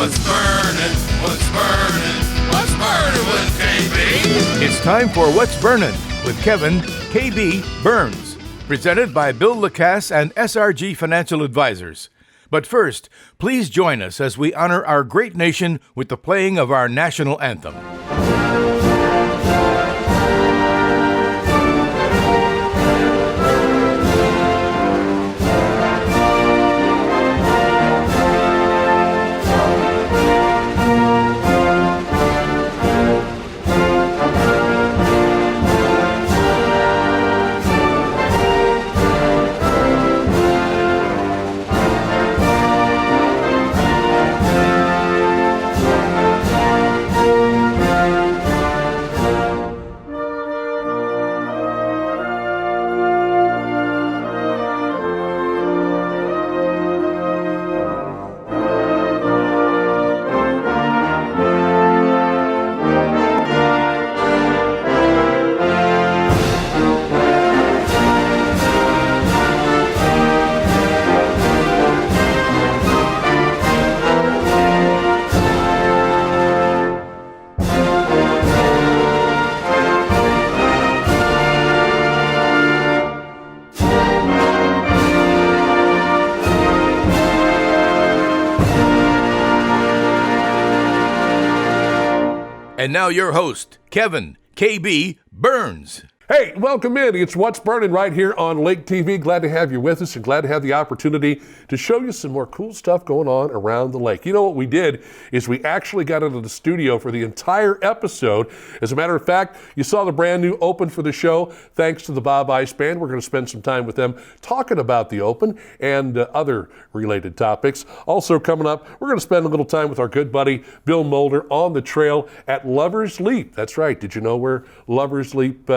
What's burning? What's burning? What's burning with KB? It's time for What's Burnin' with Kevin KB Burns, presented by Bill Lacasse and SRG Financial Advisors. But first, please join us as we honor our great nation with the playing of our national anthem. And now your host, Kevin KB Burns. Hey, welcome in. It's What's Burning right here on Lake TV. Glad to have you with us and glad to have the opportunity to show you some more cool stuff going on around the lake. You know what we did is we actually got into the studio for the entire episode. As a matter of fact, you saw the brand new Open for the show. Thanks to the Bob Ice Band. We're going to spend some time with them talking about the Open and other related topics. Also coming up, we're going to spend a little time with our good buddy Bill Mulder on the trail at Lover's Leap. That's right. Did you know where Lover's Leap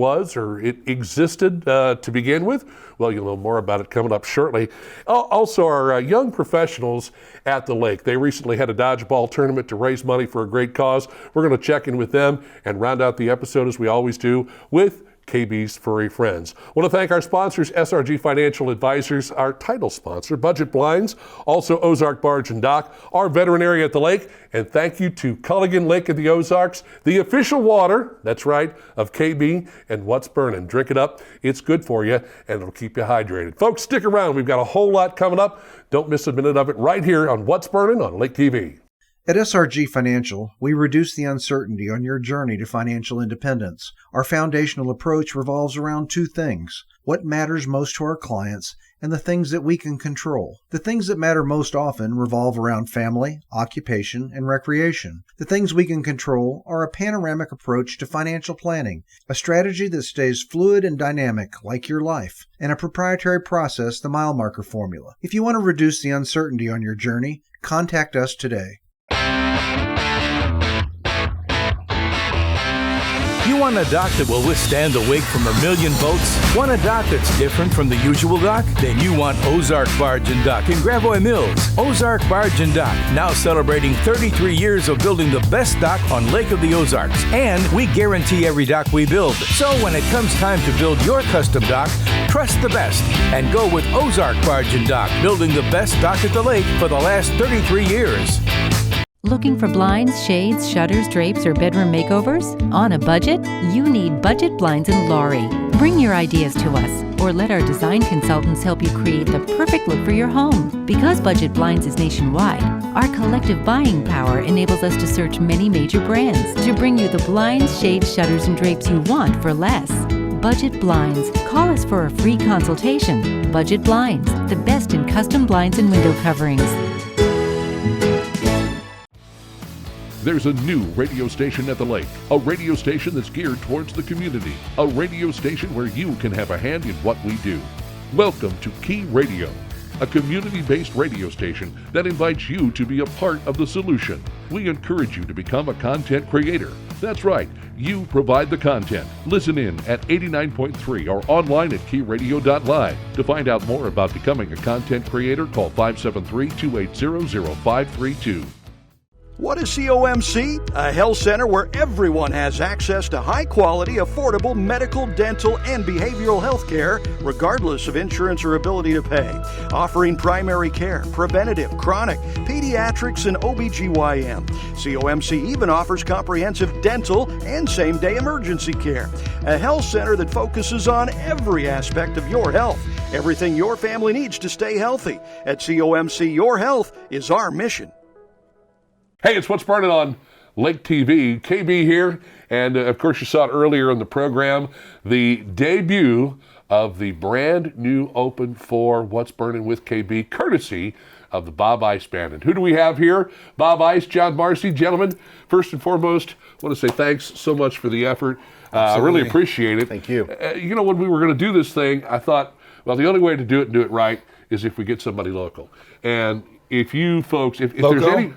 was, or it existed to begin with? Well, you'll know more about it coming up shortly. Also, our young professionals at the lake. They recently had a dodgeball tournament to raise money for a great cause. We're going to check in with them and round out the episode, as we always do, with KB's Furry Friends. I want to thank our sponsors, SRG Financial Advisors, our title sponsor, Budget Blinds, also Ozark Barge and Dock, our veterinary at the lake, and thank you to Culligan Lake of the Ozarks, the official water, that's right, of KB and What's Burning. Drink it up. It's good for you, and it'll keep you hydrated. Folks, stick around. We've got a whole lot coming up. Don't miss a minute of it right here on What's Burning on Lake TV. At SRG Financial, we reduce the uncertainty on your journey to financial independence. Our foundational approach revolves around two things: what matters most to our clients and the things that we can control. The things that matter most often revolve around family, occupation, and recreation. The things we can control are a panoramic approach to financial planning, a strategy that stays fluid and dynamic like your life, and a proprietary process, the mile marker formula. If you want to reduce the uncertainty on your journey, contact us today. You want a dock that will withstand the wake from a million boats? Want a dock that's different from the usual dock? Then you want Ozark Barge and Dock in Gravois Mills. Ozark Barge and Dock, now celebrating 33 years of building the best dock on Lake of the Ozarks. And we guarantee every dock we build. So when it comes time to build your custom dock, trust the best and go with Ozark Barge and Dock, building the best dock at the lake for the last 33 years. Looking for blinds, shades, shutters, drapes, or bedroom makeovers? On a budget? You need Budget Blinds in Laurie. Bring your ideas to us, or let our design consultants help you create the perfect look for your home. Because Budget Blinds is nationwide, our collective buying power enables us to search many major brands to bring you the blinds, shades, shutters, and drapes you want for less. Budget Blinds. Call us for a free consultation. Budget Blinds, the best in custom blinds and window coverings. There's a new radio station at the lake, a radio station that's geared towards the community, a radio station where you can have a hand in what we do. Welcome to Key Radio, a community-based radio station that invites you to be a part of the solution. We encourage you to become a content creator. That's right, you provide the content. Listen in at 89.3 or online at keyradio.live. To find out more about becoming a content creator, call 573-280-0532. What is COMC? A health center where everyone has access to high-quality, affordable medical, dental, and behavioral health care, regardless of insurance or ability to pay. Offering primary care, preventative, chronic, pediatrics, and OBGYN. COMC even offers comprehensive dental and same-day emergency care. A health center that focuses on every aspect of your health. Everything your family needs to stay healthy. At COMC, your health is our mission. Hey, it's What's Burning on Lake TV. KB here, and of course you saw it earlier in the program, the debut of the brand new Open for What's Burning with KB, courtesy of the Bob Ice Band. And who do we have here? Bob Ice, John Marcy. Gentlemen, first and foremost, I want to say thanks so much for the effort. I really appreciate it. Thank you. When we were going to do this thing, I thought, well, the only way to do it and do it right is if we get somebody local. And if you folks, if there's any,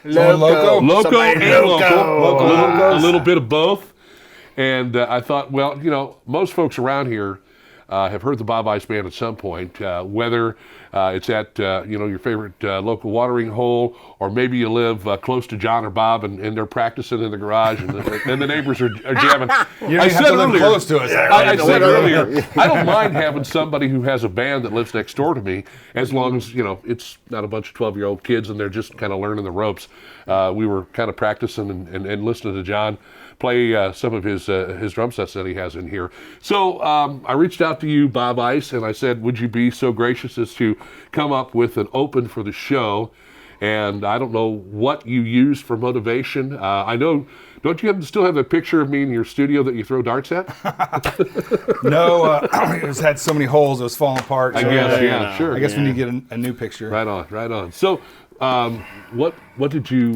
Loco and local, Loco. a little bit of both. And I thought, well, most folks around here have heard the Bob Ice Band at some point, whether it's at, your favorite local watering hole, or maybe you live close to John or Bob and they're practicing in the garage and the neighbors are jamming. You don't have to live close to us. I said earlier, I don't mind having somebody who has a band that lives next door to me, as long as, it's not a bunch of 12-year-old kids and they're just kind of learning the ropes. We were kind of practicing and listening to John play some of his drum sets that he has in here. So I reached out to you, Bob Ice, and I said, would you be so gracious as to come up with an open for the show? And I don't know what you used for motivation. I know, don't you still have a picture of me in your studio that you throw darts at? No, it was had so many holes, it was falling apart. I guess, sure. I guess we need to get a new picture. Right on. So, what did you?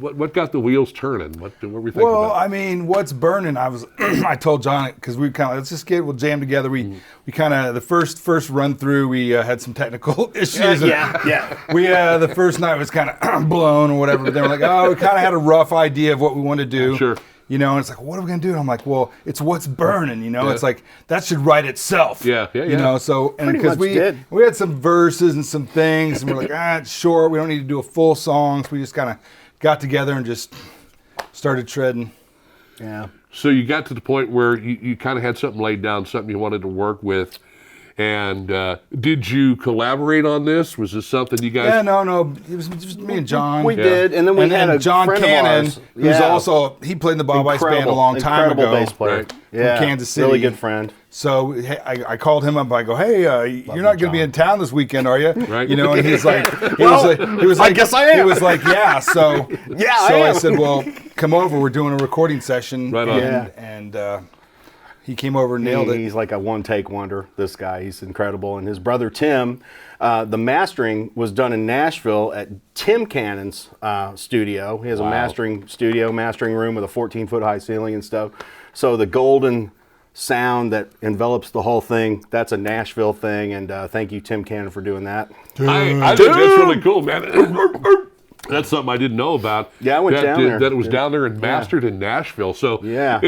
What got the wheels turning? What were we thinking about? Well, I mean, What's Burning? I told John, because we kind of we'll jam together. We kind of the first run through, we had some technical issues. Yeah. We the first night was kind of blown or whatever. But then we're like, we kind of had a rough idea of what we wanted to do. Sure. And it's like, what are we going to do? And I'm like, well, it's What's Burning, It's like, that should write itself. Yeah. So, and Pretty because much did. we had some verses and some things, and we're like, it's short, we don't need to do a full song. So we just kind of got together and just started treading. Yeah. So you got to the point where you kind of had something laid down, something you wanted to work with. And did you collaborate on this? Was this something you guys? Yeah, no. It was just me and John. We did, and then we had a John friend Cannon, of ours. who's also, he played in the Bob Ice Band a long time ago. Incredible bass player. Right. Yeah. From Kansas City. Really good friend. So I called him up. I go, hey, you're not going to be in town this weekend, are you? Right. And he's like, he Well, was like, I guess I am. He was like, yeah. So Yeah, so I I am. said, well, come over. We're doing a recording session. Right on. And he came over and nailed it. He's like a one-take wonder, this guy. He's incredible. And his brother, Tim, the mastering was done in Nashville at Tim Cannon's studio. He has a mastering room with a 14-foot high ceiling and stuff. So the golden sound that envelops the whole thing, that's a Nashville thing. And thank you, Tim Cannon, for doing that. I think that's really cool, man. That's something I didn't know about. Yeah, I went down there. That it was down there and mastered in Nashville. So Yeah.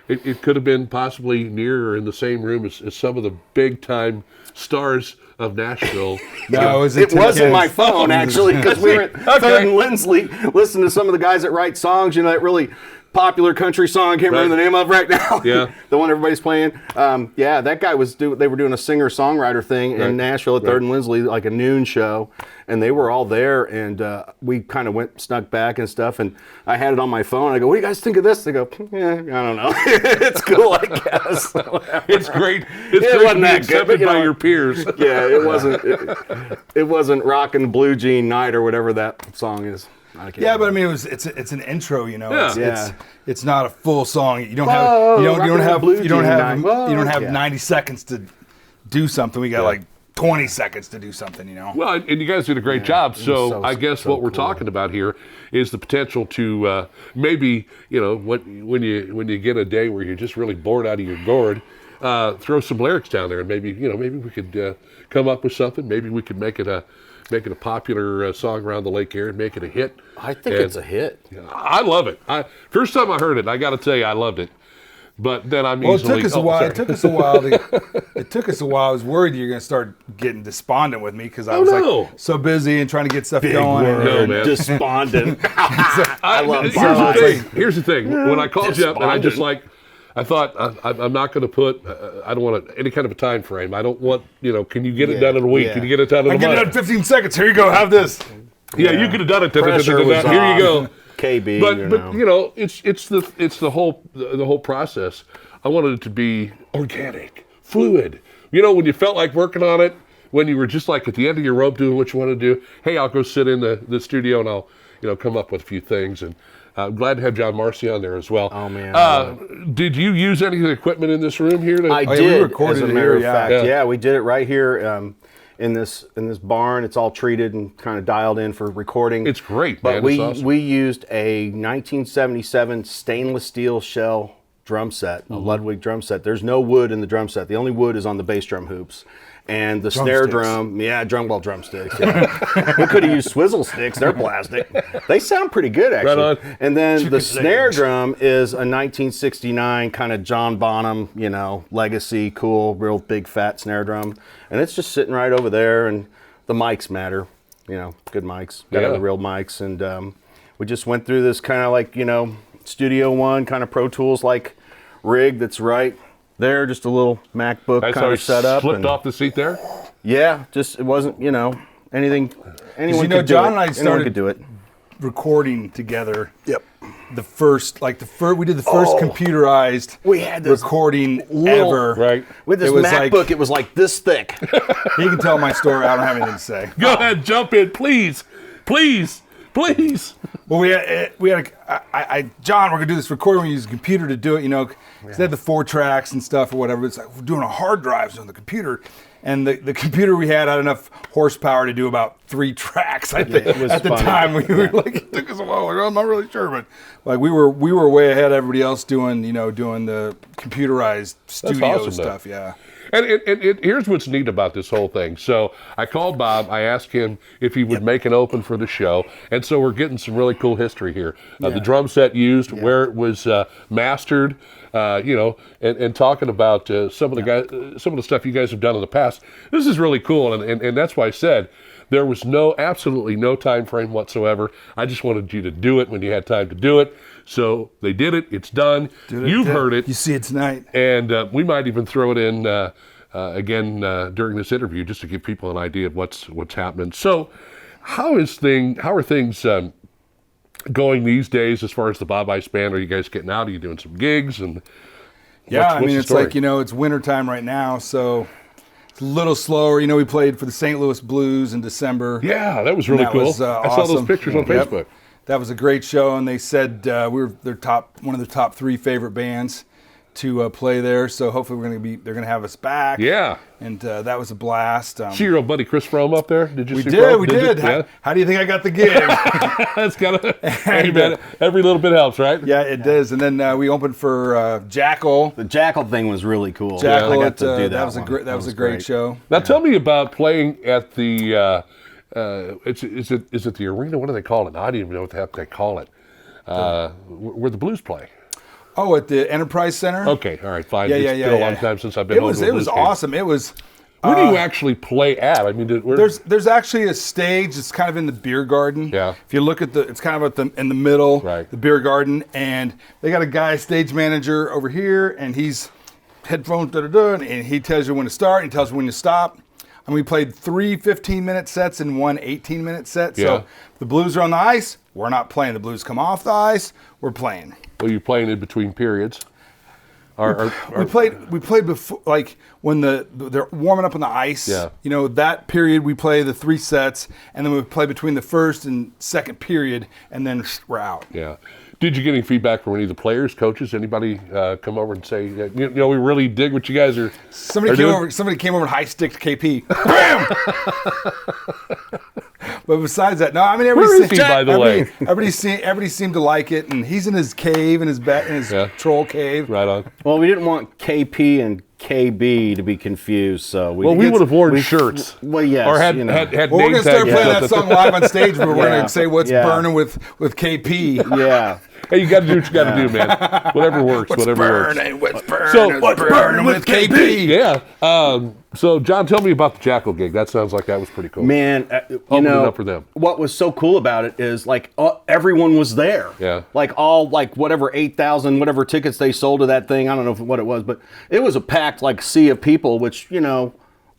It could have been possibly near or in the same room as some of the big time stars of Nashville. No, It wasn't my phone, actually, because we were at Third and Lindsley listening to some of the guys that write songs, that really popular country song. I can't remember the name of right now. Yeah. The one everybody's playing. That guy they were doing a singer-songwriter thing in Nashville at Third and Lindsley, like a noon show, and they were all there, and we kind of snuck back and stuff, and I had it on my phone. I go, what do you guys think of this? They go, I don't know. It's cool, I guess. It's great. It It's great wasn't to be that accepted good, by your peers. Yeah, it wasn't. It wasn't Rockin' Blue Jean Night or whatever that song is. Yeah, but I mean, it's an intro, Yeah. It's not a full song. You don't Whoa, have 90 90 seconds to do something. We got like 20 seconds to do something, Well, and you guys did a great job. So I guess what we're cool. talking about here is the potential to maybe, when you get a day where you're just really bored out of your gourd, throw some lyrics down there, and maybe we could come up with something. Maybe we could make it a popular song around the lake area and make it a hit. I think it's a hit. I love it. First time I heard it, I got to tell you, I loved it. But then I'm Well, easily. it took us a while. It took us a while. It took us a while. I was worried you were going to start getting despondent with me because I was like so busy and trying to get stuff going. No, man. Despondent. I love Here's the thing. When I called you up, and I thought I'm not going to put. I don't want any kind of a time frame. I don't want. Can you get it done in a week? Can you get it done in a month? I get it in 15 seconds. Here you go. Have this. Yeah, you could have done it. Pressure was Here you go. KB. But it's the whole process. I wanted it to be organic, fluid. When you felt like working on it, when you were just like at the end of your rope doing what you want to do. Hey, I'll go sit in the studio and I'll come up with a few things. And I'm glad to have John Marcy on there as well. Oh man! Did you use any of the equipment in this room here? I did. We recorded as a matter of here, fact, yeah, we did it right here. In this barn, it's all treated and kind of dialed in for recording. It's great, but man. It's awesome. we used a 1977 stainless steel shell drum set, a Ludwig drum set. There's no wood in the drum set. The only wood is on the bass drum hoops. And the snare drum, drumsticks. Yeah. We could have used swizzle sticks. They're plastic. They sound pretty good, actually. Right on. And then the snare drum is a 1969 kind of John Bonham, legacy, cool, real big fat snare drum. And it's just sitting right over there. And the mics matter, good mics. Got the real mics. And we just went through this kind of like, Studio One kind of Pro Tools like rig that's right there, just a little MacBook kind of setup. Slipped off the seat there? Yeah, just it wasn't, anything. Anyone could John do it. and I started could do it. Recording together. Yep. We did the first computerized recording ever. Right. With this MacBook, it was like this thick. You can tell my story. I don't have anything to say. Go ahead, jump in, please. Well, John, we're gonna do this recording. We use a computer to do it. They had the 4 tracks and stuff or whatever. It's like we're doing a hard drives on the computer, and the computer we had enough horsepower to do about 3 tracks. I think at the time we were like, it took us a while. Like, I'm not really sure, but like we were way ahead of everybody else doing the computerized studio stuff. Though. Yeah. And here's what's neat about this whole thing. So I called Bob. I asked him if he would make an open for the show. And so we're getting some really cool history here. The drum set used, where it was mastered, and talking about some of the stuff you guys have done in the past. This is really cool. And that's why I said there was absolutely no time frame whatsoever. I just wanted you to do it when you had time to do it. So they did it. It's done. You've heard it. You see it tonight. And we might even throw it in again during this interview just to give people an idea of what's happening. So how are things going these days as far as the Bob Ice Band? Are you guys getting out? Are you doing some gigs? And it's like, it's wintertime right now, so it's a little slower. We played for the St. Louis Blues in December. Yeah, that was really cool. Awesome. I saw those pictures on Facebook. That was a great show, and they said we were one of their top 3 favorite bands to play there. So hopefully they're gonna have us back. Yeah. And that was a blast. See your old buddy Chris Frome up there? Did you? We see did. Frome? We did. How do you think I got the gig? That's every little bit helps, right? Yeah, it does. And then we opened for Jackal. The Jackal thing was really cool. Jackal, I got to do that. That was a great show. Now tell me about playing at the. Is it the arena? What do they call it? I don't even know what the heck they call it. Where the Blues play. Oh, at the Enterprise Center. Okay, all right, fine. Yeah, It's been a long time since I've been. It was awesome. It was. Where do you actually play at? I mean, there's actually a stage. It's kind of in the beer garden. Yeah. If you look at it's kind of in the middle. Right. The beer garden, and they got a guy, stage manager over here, and he's headphones, and he tells you when to start and tells you when to stop. And we played 3 15-minute sets and 1 18-minute set. So if the Blues are on the ice, we're not playing. The Blues come off the ice, we're playing. Well, you're playing in between periods. We played before, like when they're warming up on the ice. Yeah. That period we play the 3 sets, and then we play between the first and second period, and then we're out. Yeah. Did you get any feedback from any of the players, coaches, anybody come over and say, we really dig what you guys are? Somebody came over and high sticked KP. Bam! But besides that, no, I mean everybody seemed to like it, and he's in his cave, in his troll cave. Right on. Well, we didn't want KP and KB to be we would have worn shirts. Well, yes. Or had we're name going to start tags playing up. that song live on stage, but we're going to say what's burning with KP. Yeah. Hey, you got to do what you got to do, man. Whatever works, whatever works. What's burning? So, what's burning with KB? Yeah. So, John, tell me about the Jackal gig. That sounds like that was pretty cool. Man, Open it up for them. What was so cool about it is like everyone was there. Yeah. Like all like whatever 8,000 whatever tickets they sold to that thing. I don't know what it was, but it was a packed like sea of people, which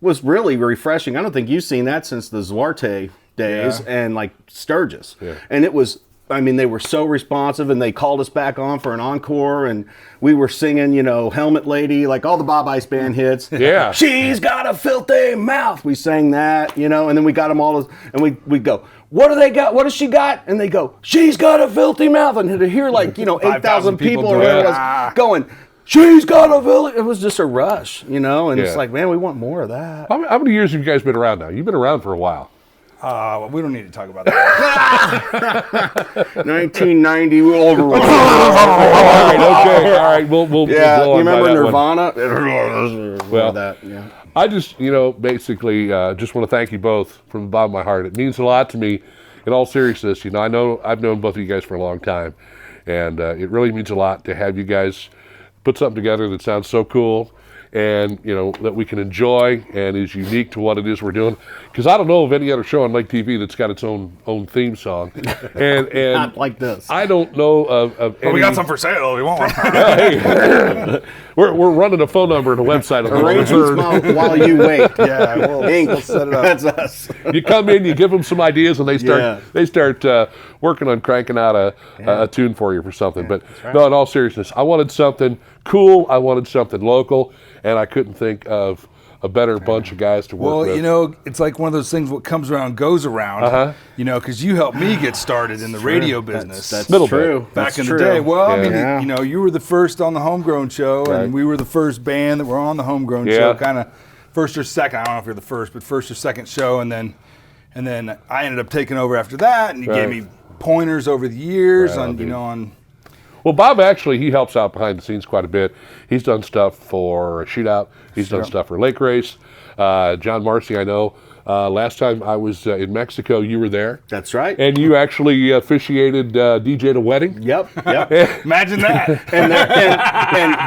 was really refreshing. I don't think you've seen that since the Zwarte days and like Sturgis. Yeah. And it was. I mean, they were so responsive, and they called us back on for an encore, and we were singing, Helmet Lady, like all the Bob Ice Band hits. Yeah. She's got a filthy mouth. We sang that, and then we got them all, and we go, what do they got? What does she got? And they go, she's got a filthy mouth. And to hear 8,000 people or whatever it was going, she's got a filthy. It was just a rush, and it's like, man, we want more of that. How many years have you guys been around now? You've been around for a while. We don't need to talk about that. 1990, we'll overrule. All right. We'll you remember Nirvana? Well, that, yeah. I just, basically just want to thank you both from the bottom of my heart. It means a lot to me. In all seriousness, I know I've known both of you guys for a long time, and it really means a lot to have you guys put something together that sounds so cool. And that we can enjoy and is unique to what it is we're doing. Because I don't know of any other show on Lake TV that's got its own theme song. And not like this. I don't know of any. Well, we got some for sale. We want one. Hey, we're running a phone number and a website. Arrangements while you wait. Yeah, we'll set it up. That's us. You come in, you give them some ideas, and they start working on cranking out a tune for you for something. Yeah, but right. no, in all seriousness, I wanted something cool. I wanted something local. And I couldn't think of a better bunch of guys to work with. Well, it's like one of those things, what comes around goes around, because you helped me get started in the radio business. That's true. Back in the day. Well, Yeah. I mean, you were the first on the Homegrown show, and we were the first band that were on the Homegrown show, kind of first or second. I don't know if you're the first, but first or second show, and then I ended up taking over after that, and you gave me pointers over the years on. Well, Bob actually, he helps out behind the scenes quite a bit. He's done stuff for Shootout. He's done stuff for Lake Race. John Marcy, I know. Last time I was in Mexico, you were there. That's right. And you actually officiated DJ'd a wedding. Yep. Imagine that.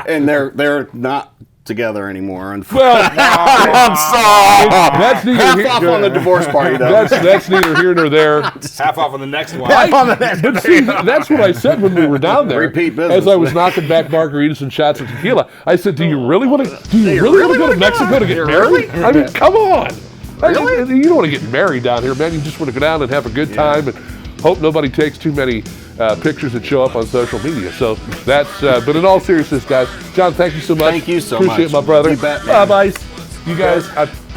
and they're not together anymore. Well, I'm sorry. That's neither half off on the divorce party, though. That's neither here nor there. Half off on the next one. But see, that's what I said when we were down there. Repeat business. As I was knocking back margaritas and shots of tequila, I said, "Do you really want to? Do you really want to go to Mexico to get married? I mean, come on! Really? You don't want to get married down here, man. You just want to go down and have a good time and hope nobody takes too many pictures that show up on social media." So that's. But in all seriousness, guys, John, thank you so much. Thank you so Appreciate much. my brother. You bet, man. Bob Ice. You guys,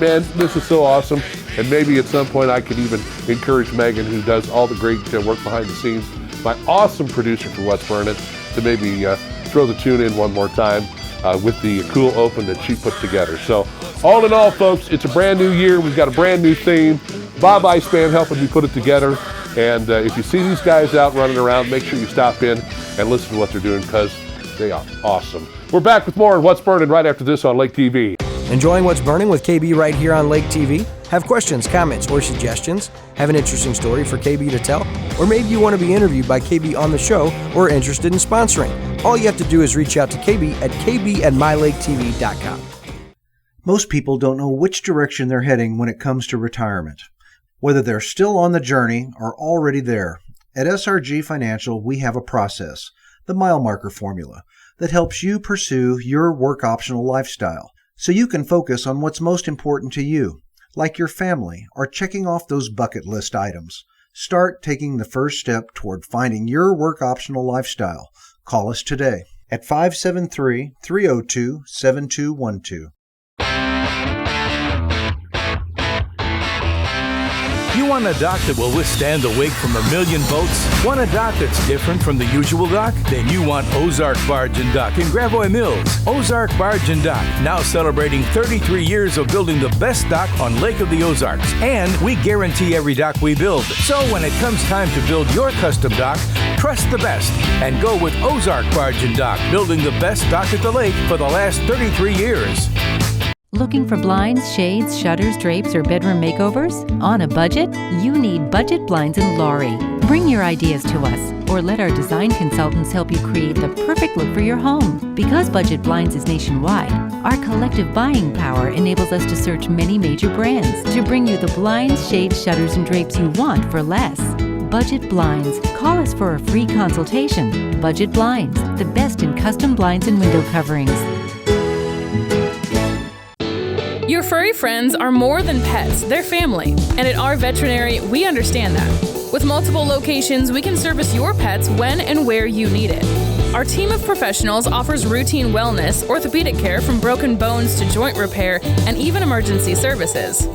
man, this is so awesome. And maybe at some point I could even encourage Megan, who does all the great work behind the scenes, my awesome producer for What's Burnin', to maybe throw the tune in one more time with the cool open that she put together. So all in all, folks, it's a brand new year. We've got a brand new theme. Bob Ice Band helping me put it together. And if you see these guys out running around, make sure you stop in and listen to what they're doing, because they are awesome. We're back with more on What's Burnin' right after this on Lake TV. Enjoying What's Burning with KB right here on Lake TV? Have questions, comments, or suggestions? Have an interesting story for KB to tell? Or maybe you want to be interviewed by KB on the show or interested in sponsoring? All you have to do is reach out to KB at kb@mylaketv.com. Most people don't know which direction they're heading when it comes to retirement, whether they're still on the journey or already there. At SRG Financial, we have a process, the mile marker formula, that helps you pursue your work optional lifestyle, so you can focus on what's most important to you, like your family or checking off those bucket list items. Start taking the first step toward finding your work optional lifestyle. Call us today at 573-302-7212. You want a dock that will withstand the wake from a million boats? Want a dock that's different from the usual dock? Then you want Ozark Barge and Dock in Gravois Mills. Ozark Barge and Dock, now celebrating 33 years of building the best dock on Lake of the Ozarks. And we guarantee every dock we build. So when it comes time to build your custom dock, trust the best and go with Ozark Barge and Dock, building the best dock at the lake for the last 33 years. Looking for blinds, shades, shutters, drapes, or bedroom makeovers? On a budget? You need Budget Blinds in Laurie. Bring your ideas to us or let our design consultants help you create the perfect look for your home. Because Budget Blinds is nationwide, our collective buying power enables us to search many major brands to bring you the blinds, shades, shutters, and drapes you want for less. Budget Blinds. Call us for a free consultation. Budget Blinds, the best in custom blinds and window coverings. Your furry friends are more than pets, they're family. And at our veterinary, we understand that. With multiple locations, we can service your pets when and where you need it. Our team of professionals offers routine wellness, orthopedic care from broken bones to joint repair, and even emergency services.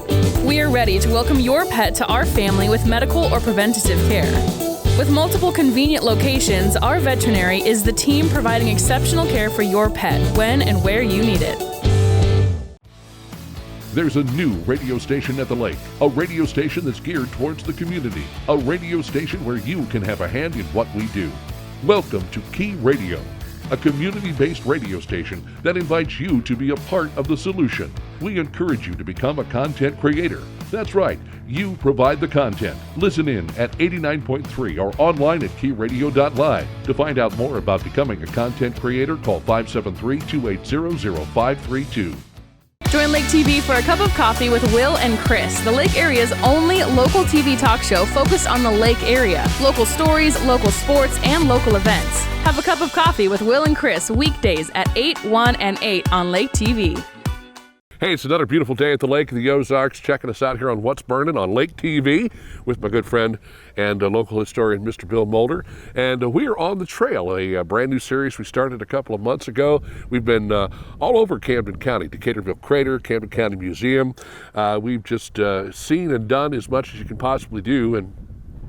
We are ready to welcome your pet to our family with medical or preventative care. With multiple convenient locations, our veterinary is the team providing exceptional care for your pet when and where you need it. There's a new radio station at the lake, a radio station that's geared towards the community, a radio station where you can have a hand in what we do. Welcome to Key Radio, a community-based radio station that invites you to be a part of the solution. We encourage you to become a content creator. That's right, you provide the content. Listen in at 89.3 or online at keyradio.live. To find out more about becoming a content creator, call 573-280-0532. Join Lake TV for a cup of coffee with Will and Chris, the Lake area's only local TV talk show focused on the Lake area. Local stories, local sports, and local events. Have a cup of coffee with Will and Chris weekdays at 8, 1, and 8 on Lake TV. Hey, it's another beautiful day at the lake of the Ozarks. Checking us out here on What's Burnin' on Lake TV with my good friend and local historian, Mr. Bill Mulder. And we are on the trail, a brand new series we started a couple of months ago. We've been all over Camden County, Decaturville Crater, Camden County Museum. We've just seen and done as much as you can possibly do, and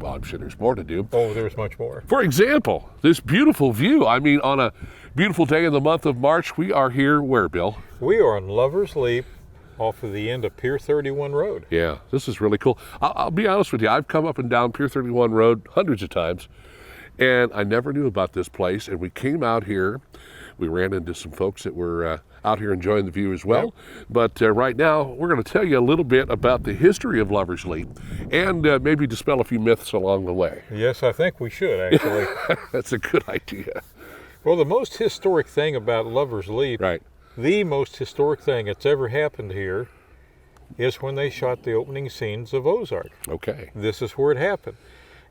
well, I'm sure there's more to do. Oh, there's much more. For example, this beautiful view. I mean, on a beautiful day in the month of March, we are here where, Bill? We are on Lover's Leap off of the end of Pier 31 Road. Yeah, this is really cool. I'll be honest with you, I've come up and down Pier 31 Road hundreds of times, and I never knew about this place. And we came out here, we ran into some folks that were out here enjoying the view as well. Yep. But right now, we're going to tell you a little bit about the history of Lover's Leap and maybe dispel a few myths along the way. Yes, I think we should, actually. That's a good idea. Well, the most historic thing about Lover's Leap, right, the most historic thing that's ever happened here is when they shot the opening scenes of Ozark. Okay. This is where it happened.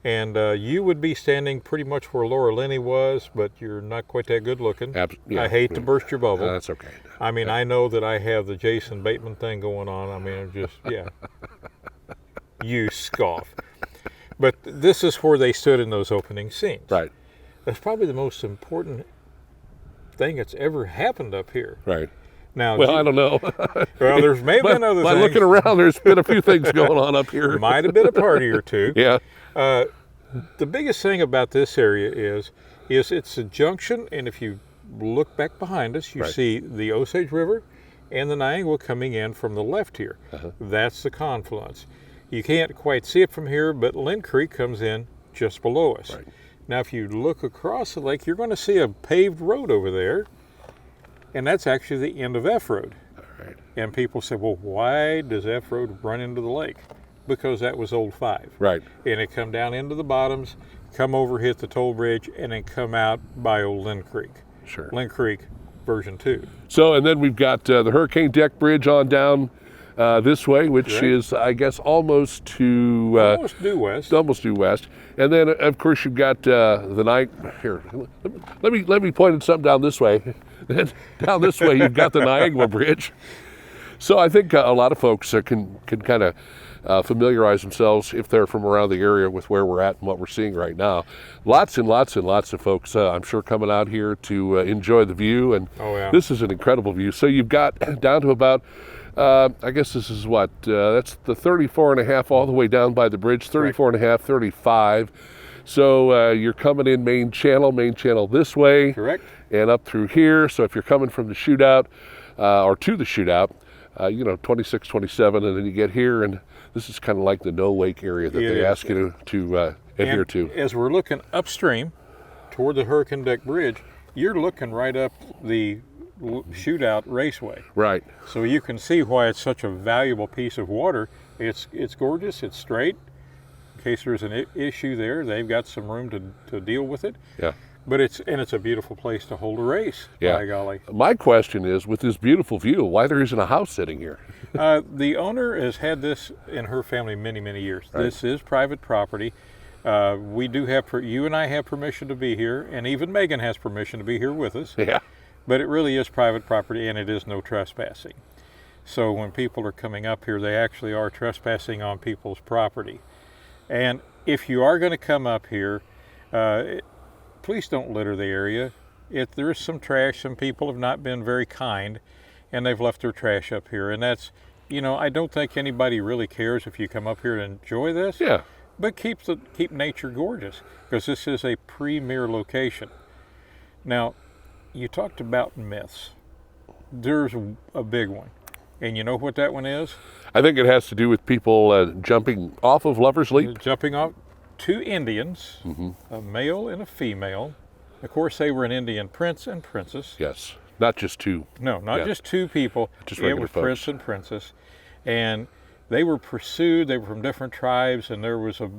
And you would be standing pretty much where Laura Linney was, but you're not quite that good looking. Yeah, I hate to burst your bubble. That's okay. I mean, I know that I have the Jason Bateman thing going on. I mean, I'm just, yeah. You scoff. But this is where they stood in those opening scenes. Right. That's probably the most important thing that's ever happened up here. Right. Now, well, I don't know. Well, there's maybe been other by things. Looking around, there's been a few things going on up here. Might have been a party or two. Yeah. The biggest thing about this area is it's a junction, and if you look back behind us, you right, see the Osage River and the Niagara coming in from the left here. Uh-huh. That's the confluence. You can't quite see it from here, but Lynn Creek comes in just below us. Right. Now, if you look across the lake, you're going to see a paved road over there, and that's actually the end of F Road. All right. And people say, well, why does F Road run into the lake? Because that was Old 5. Right. And it come down into the bottoms, come over, hit the toll bridge, and then come out by Old Lynn Creek. Sure. Lynn Creek version 2. So, and then we've got the Hurricane Deck Bridge on down this way, which right, is, I guess, almost to... almost due west. Almost due west. And then, of course, you've got the night... Here, let me point at something down this way. Down this way, you've got the Niagara Bridge. So I think a lot of folks can kind of familiarize themselves, if they're from around the area, with where we're at and what we're seeing right now. Lots and lots and lots of folks, I'm sure, coming out here to enjoy the view. And this is an incredible view. So you've got down to about... I guess this is what, that's the 34 and a half all the way down by the bridge, 34 and a half, 35. So you're coming in main channel this way. Correct. And up through here. So if you're coming from the shootout or to the shootout, 26, 27, and then you get here, and this is kind of like the no-wake area that they ask you to adhere to. As we're looking upstream toward the Hurricane Deck Bridge, you're looking right up the shootout raceway. Right. So you can see why it's such a valuable piece of water. It's gorgeous, it's straight, case there's an issue there, they've got some room to deal with it. Yeah. But it's a beautiful place to hold a race. Yeah. By golly. My question is, with this beautiful view, why there isn't a house sitting here? The owner has had this in her family many, many years. Right. This is private property. We do have, you and I have permission to be here, and even Megan has permission to be here with us. Yeah. But it really is private property, and it is no trespassing. So when people are coming up here, they actually are trespassing on people's property. And if you are going to come up here, please don't litter the area. There is some trash. Some people have not been very kind, and they've left their trash up here. And that's, I don't think anybody really cares if you come up here to enjoy this. Yeah. But keep nature gorgeous, because this is a premier location. Now, you talked about myths. There's a big one. And you know what that one is? I think it has to do with people jumping off of Lover's Leap. Jumping off. 2 Indians, a male and a female. Of course, they were an Indian prince and princess. Yes, not just 2. No, not just 2 people. Just it regular was folks. prince and princess. And they were pursued. They were from different tribes, and there was a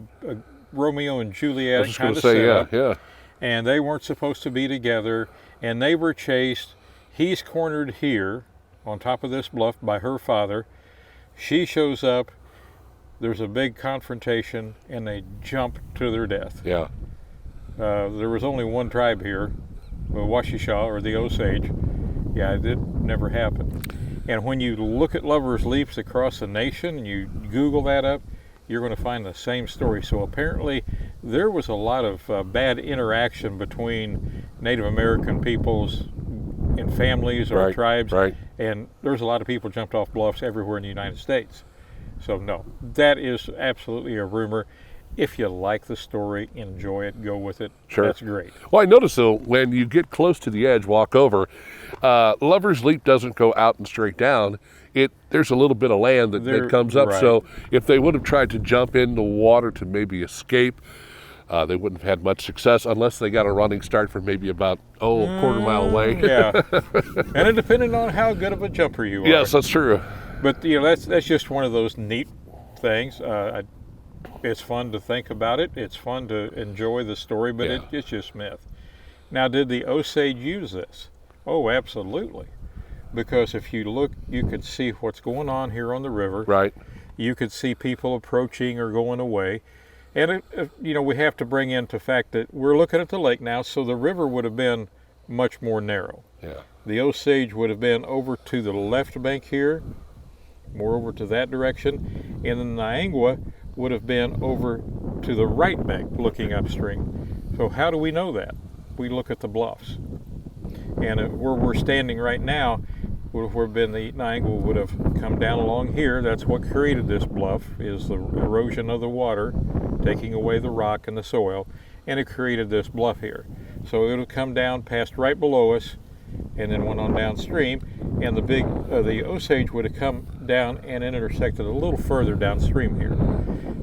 Romeo and I was Juliet just kind going of to say, setup. yeah. And they weren't supposed to be together, and they were chased. He's cornered here on top of this bluff by her father. She shows up. There's a big confrontation, and they jump to their death. Yeah. There was only one tribe here, the Washishaw, or the Osage. Yeah, it never happened. And when you look at Lover's Leaps across the nation, and you Google that up, you're going to find the same story. So apparently, there was a lot of bad interaction between Native American peoples and families or tribes. Right. And there's a lot of people jumped off bluffs everywhere in the United States. So no, that is absolutely a rumor. If you like the story, enjoy it, go with it. Sure. That's great. Well, I noticed though, when you get close to the edge, walk over, Lover's Leap doesn't go out and straight down. There's a little bit of land that comes up. Right. So if they would have tried to jump in the water to maybe escape, they wouldn't have had much success unless they got a running start from maybe about, a quarter mile away. Yeah. And it depended on how good of a jumper you are. Yes, that's true. But that's just one of those neat things. It's fun to think about it. It's fun to enjoy the story, but it's just myth. Now, did the Osage use this? Oh, absolutely. Because if you look, you could see what's going on here on the river. Right. You could see people approaching or going away. And, we have to bring into the fact that we're looking at the lake now, so the river would have been much more narrow. Yeah. The Osage would have been over to the left bank here, more over to that direction, and the Niangua would have been over to the right bank looking upstream. So how do we know that? We look at the bluffs. And where we're standing right now would have been the Niangua would have come down along here. That's what created this bluff, is the erosion of the water taking away the rock and the soil, and it created this bluff here. So it would have come down, passed right below us, and then went on downstream, and the Osage would have come down and intersected a little further downstream here.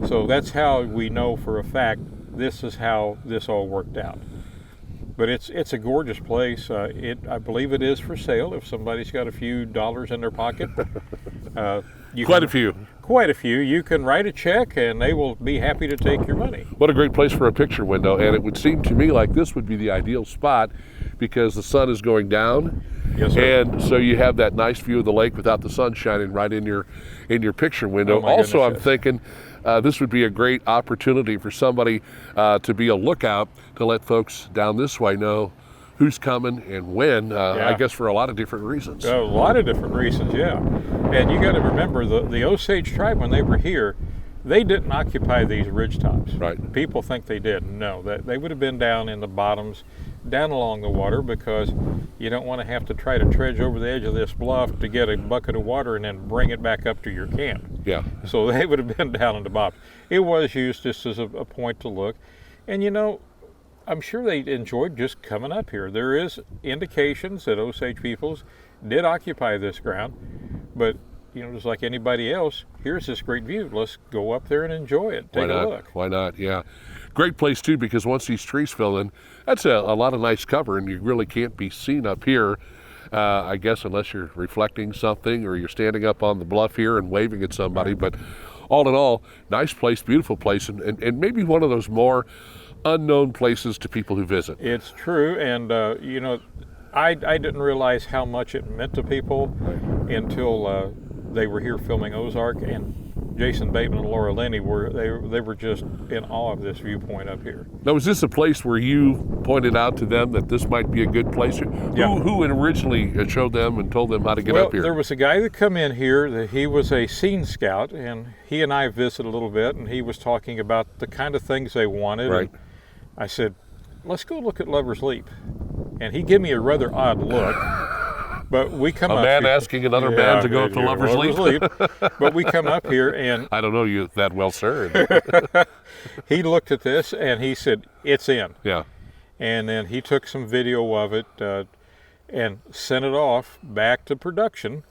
So that's how we know for a fact this is how this all worked out. But it's a gorgeous place. I believe it is for sale if somebody's got a few dollars in their pocket. Quite a few. Quite a few. You can write a check and they will be happy to take your money. What a great place for a picture window. And it would seem to me like this would be the ideal spot because the sun is going down. Yes, sir. And so you have that nice view of the lake without the sun shining right in your picture window. Oh, my also, goodness, I'm yes. thinking this would be a great opportunity for somebody to be a lookout to let folks down this way know who's coming and when, I guess for a lot of different reasons. A lot of different reasons, yeah. And you got to remember, the Osage tribe, when they were here, they didn't occupy these ridge tops. Right. People think they did. No, they would have been down in the bottoms, down along the water, because you don't want to have to try to trudge over the edge of this bluff to get a bucket of water and then bring it back up to your camp. Yeah. So they would have been down in the bottom. It was used just as a point to look. And I'm sure they enjoyed just coming up here. There is indications that Osage peoples did occupy this ground, but just like anybody else, here's this great view. Let's go up there and enjoy it. Take a look. Why not? Yeah. Great place too, because once these trees fill in, that's a lot of nice cover, and you really can't be seen up here, I guess, unless you're reflecting something or you're standing up on the bluff here and waving at somebody. But all in all, nice place, beautiful place, and maybe one of those more unknown places to people who visit. It's true, and I didn't realize how much it meant to people until they were here filming Ozark, and Jason Bateman and Laura Linney they were just in awe of this viewpoint up here. Now, is this a place where you pointed out to them that this might be a good place? Yeah. Who originally showed them and told them how to get up here? There was a guy that come in here, that he was a scene scout, and he and I visited a little bit, and he was talking about the kind of things they wanted. Right. And I said, let's go look at Lover's Leap. And he gave me a rather odd look. But we come up man here, asking another man to go up to Lover's Leap. But we come up here and I don't know you that well, sir. he looked at this and he said, it's in. Yeah. And then he took some video of it and sent it off back to production,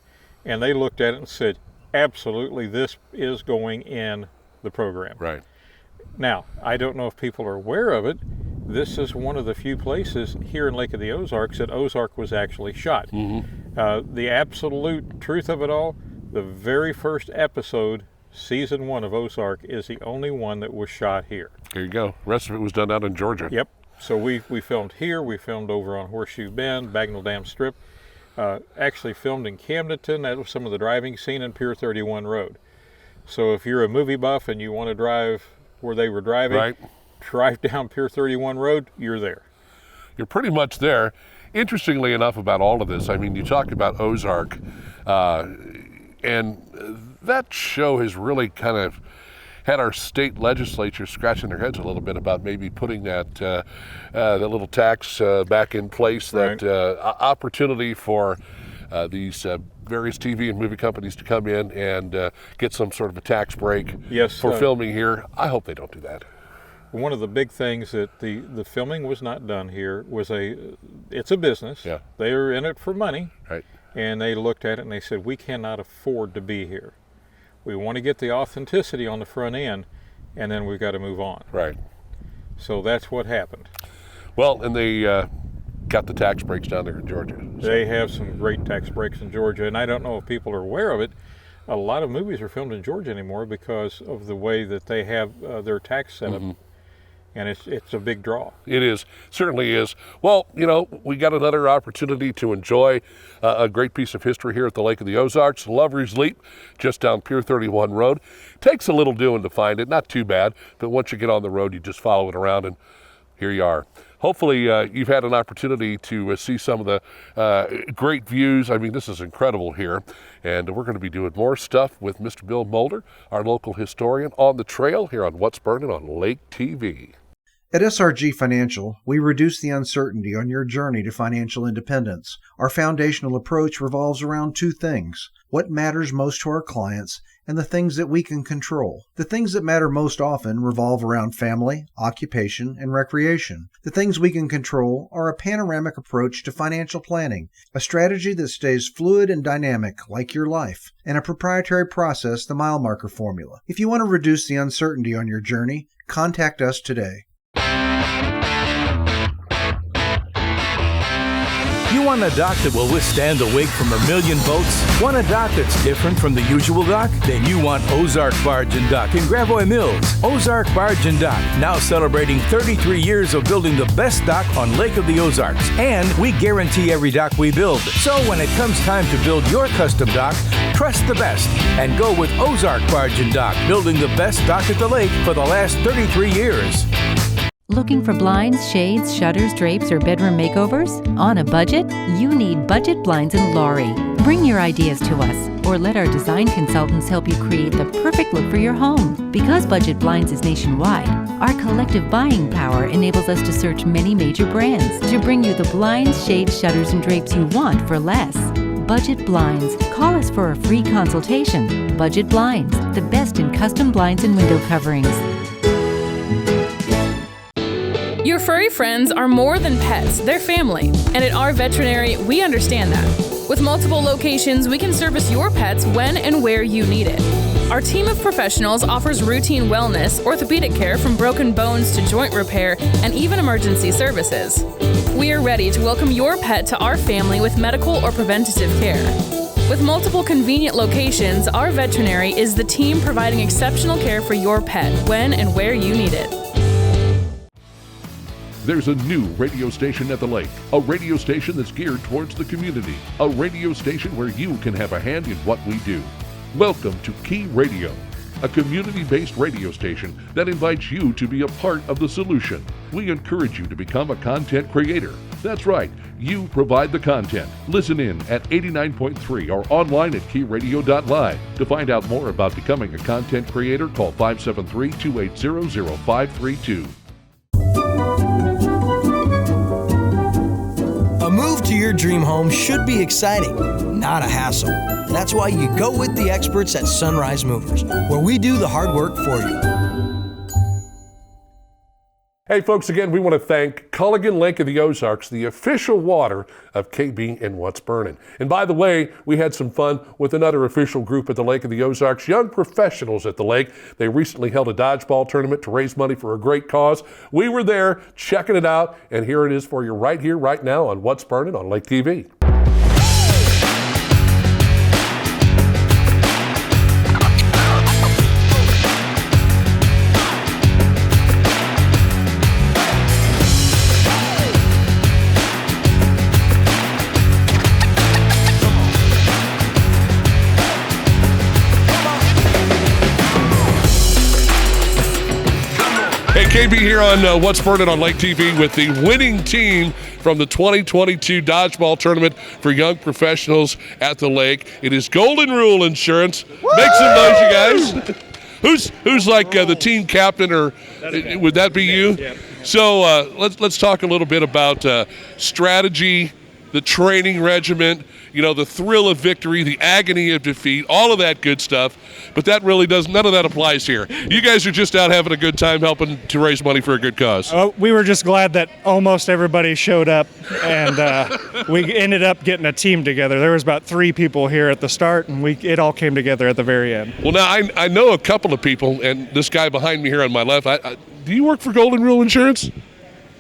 and they looked at it and said, absolutely, this is going in the program. Right. Now, I don't know if people are aware of it. This is one of the few places here in Lake of the Ozarks that Ozark was actually shot. Mm-hmm. The absolute truth of it all, the very first episode, season 1 of Ozark, is the only one that was shot here. There you go. The rest of it was done out in Georgia. Yep. So we filmed here, we filmed over on Horseshoe Bend, Bagnell Dam Strip, actually filmed in Camdenton. That was some of the driving scene in Pier 31 Road. So if you're a movie buff and you want to drive where they were driving, right, drive down Pier 31 Road, you're there. You're pretty much there. Interestingly enough about all of this, I mean, you talk about Ozark, and that show has really kind of had our state legislature scratching their heads a little bit about maybe putting that little tax back in place, right, that opportunity for these various TV and movie companies to come in and get some sort of a tax break for filming here. I hope they don't do that. One of the big things that the filming was not done here was it's a business. Yeah. They are in it for money. Right. And they looked at it and they said, we cannot afford to be here. We want to get the authenticity on the front end, and then we've got to move on. Right. So that's what happened. Well, and they got the tax breaks down there in Georgia. So. They have some great tax breaks in Georgia, and I don't know if people are aware of it. A lot of movies are filmed in Georgia anymore because of the way that they have their tax setup. Mm-hmm. And it's a big draw. It is, certainly is. Well, you know, we got another opportunity to enjoy a great piece of history here at the Lake of the Ozarks, Lover's Leap, just down Pier 31 Road. Takes a little doing to find it, not too bad, but once you get on the road, you just follow it around and here you are. Hopefully you've had an opportunity to see some of the great views. I mean, this is incredible here. And we're going to be doing more stuff with Mr. Bill Mulder, our local historian, on the trail here on What's Burnin' on Lake TV. At SRG Financial, we reduce the uncertainty on your journey to financial independence. Our foundational approach revolves around two things: what matters most to our clients and the things that we can control. The things that matter most often revolve around family, occupation, and recreation. The things we can control are a panoramic approach to financial planning, a strategy that stays fluid and dynamic like your life, and a proprietary process, the mile marker formula. If you want to reduce the uncertainty on your journey, contact us today. You want a dock that will withstand the wake from a million boats? Want a dock that's different from the usual dock? Then you want Ozark Barge and Dock in Gravois Mills. Ozark Barge and Dock, now celebrating 33 years of building the best dock on Lake of the Ozarks. And we guarantee every dock we build. So when it comes time to build your custom dock, trust the best and go with Ozark Barge and Dock, building the best dock at the lake for the last 33 years. Looking for blinds, shades, shutters, drapes, or bedroom makeovers? On a budget? You need Budget Blinds in Laurie. Bring your ideas to us, or let our design consultants help you create the perfect look for your home. Because Budget Blinds is nationwide, our collective buying power enables us to search many major brands to bring you the blinds, shades, shutters, and drapes you want for less. Budget Blinds. Call us for a free consultation. Budget Blinds, the best in custom blinds and window coverings. Your furry friends are more than pets, they're family. And at our veterinary, we understand that. With multiple locations, we can service your pets when and where you need it. Our team of professionals offers routine wellness, orthopedic care from broken bones to joint repair, and even emergency services. We are ready to welcome your pet to our family with medical or preventative care. With multiple convenient locations, our veterinary is the team providing exceptional care for your pet when and where you need it. There's a new radio station at the lake, a radio station that's geared towards the community, a radio station where you can have a hand in what we do. Welcome to Key Radio, a community-based radio station that invites you to be a part of the solution. We encourage you to become a content creator. That's right, you provide the content. Listen in at 89.3 or online at keyradio.live. To find out more about becoming a content creator, call 573-280-0532. A move to your dream home should be exciting, not a hassle. That's why you go with the experts at Sunrise Movers, where we do the hard work for you. Hey folks, again, we want to thank Culligan Lake of the Ozarks, the official water of KB and What's Burnin'. And by the way, we had some fun with another official group at the Lake of the Ozarks, young professionals at the lake. They recently held a dodgeball tournament to raise money for a great cause. We were there checking it out, and here it is for you right here, right now on What's Burnin' on Lake TV. KB here on What's Burnin' on Lake TV with the winning team from the 2022 Dodgeball Tournament for young professionals at the lake. It is Golden Rule Insurance. Woo! Make some noise, you guys. Who's like the team captain, or would that be you? Yeah. So let's talk a little bit about strategy, the training regimen, you know, the thrill of victory, the agony of defeat, all of that good stuff. But that really none of that applies here. You guys are just out having a good time helping to raise money for a good cause. We were just glad that almost everybody showed up, and we ended up getting a team together. There was about 3 people here at the start, and it all came together at the very end. Well, now I know a couple of people, and this guy behind me here on my left, do you work for Golden Rule Insurance?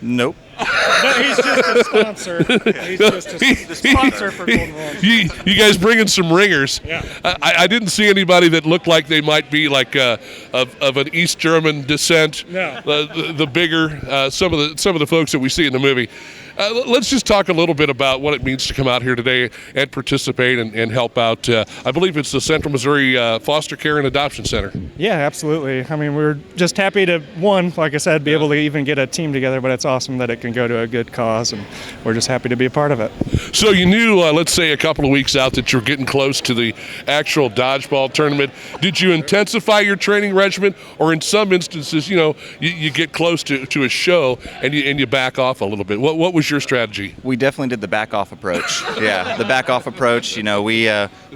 Nope. No, he's just a sponsor. He's just the sponsor for Golden Rule. You guys bringing some ringers. Yeah. I didn't see anybody that looked like they might be like of an East German descent. No. The bigger some of the folks that we see in the movie. Let's just talk a little bit about what it means to come out here today and participate and help out. I believe it's the Central Missouri Foster Care and Adoption Center. Yeah, absolutely. I mean, we're just happy to, like I said, be able to even get a team together, but it's awesome that it can go to a good cause, and we're just happy to be a part of it. So you knew, let's say a couple of weeks out, that you're getting close to the actual dodgeball tournament. Did you intensify your training regimen, or in some instances, you know, you get close to a show and you back off a little bit? What was your strategy? We definitely did the back off approach. Yeah, the back off approach. You know, we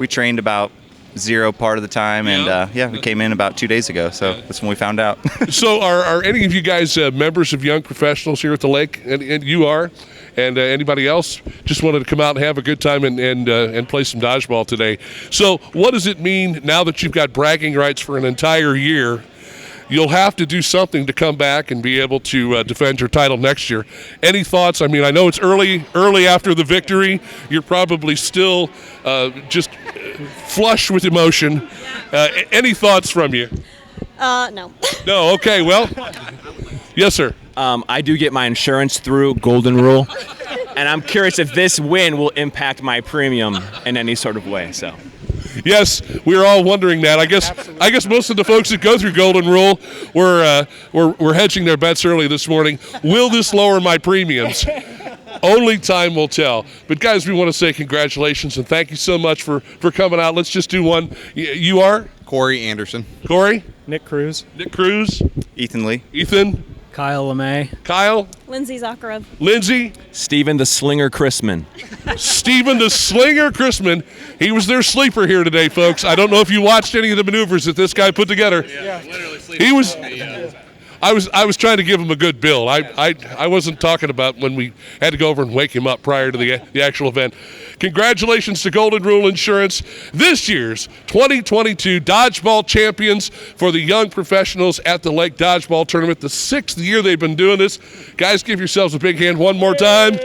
trained about 0 part of the time, and we came in about 2 days ago, so that's when we found out. So are any of you guys members of young professionals here at the lake? And you are? And anybody else just wanted to come out and have a good time and play some dodgeball today. So what does it mean now that you've got bragging rights for an entire year? You'll have to do something to come back and be able to defend your title next year. Any thoughts? I mean, I know it's early after the victory. You're probably still just flush with emotion. Any thoughts from you? No. No, okay, well, yes, sir. I do get my insurance through Golden Rule, and I'm curious if this win will impact my premium in any sort of way, so. Yes, we were all wondering that. I guess most of the folks that go through Golden Rule were hedging their bets early this morning. Will this lower my premiums? Only time will tell. But guys, we want to say congratulations and thank you so much for coming out. Let's just do one. You are? Corey Anderson. Corey? Nick Cruz. Nick Cruz. Ethan Lee. Ethan. Kyle LeMay. Kyle. Lindsay Zakharov. Lindsay. Stephen the Slinger Chrisman. Stephen the Slinger Chrisman. He was their sleeper here today, folks. I don't know if you watched any of the maneuvers that this guy put together. Yeah, literally sleeping. He was. I was trying to give him a good bill. I wasn't talking about when we had to go over and wake him up prior to the actual event. Congratulations to Golden Rule Insurance, this year's 2022 Dodgeball Champions for the young professionals at the Lake Dodgeball Tournament. The 6th year they've been doing this. Guys, give yourselves a big hand one more time.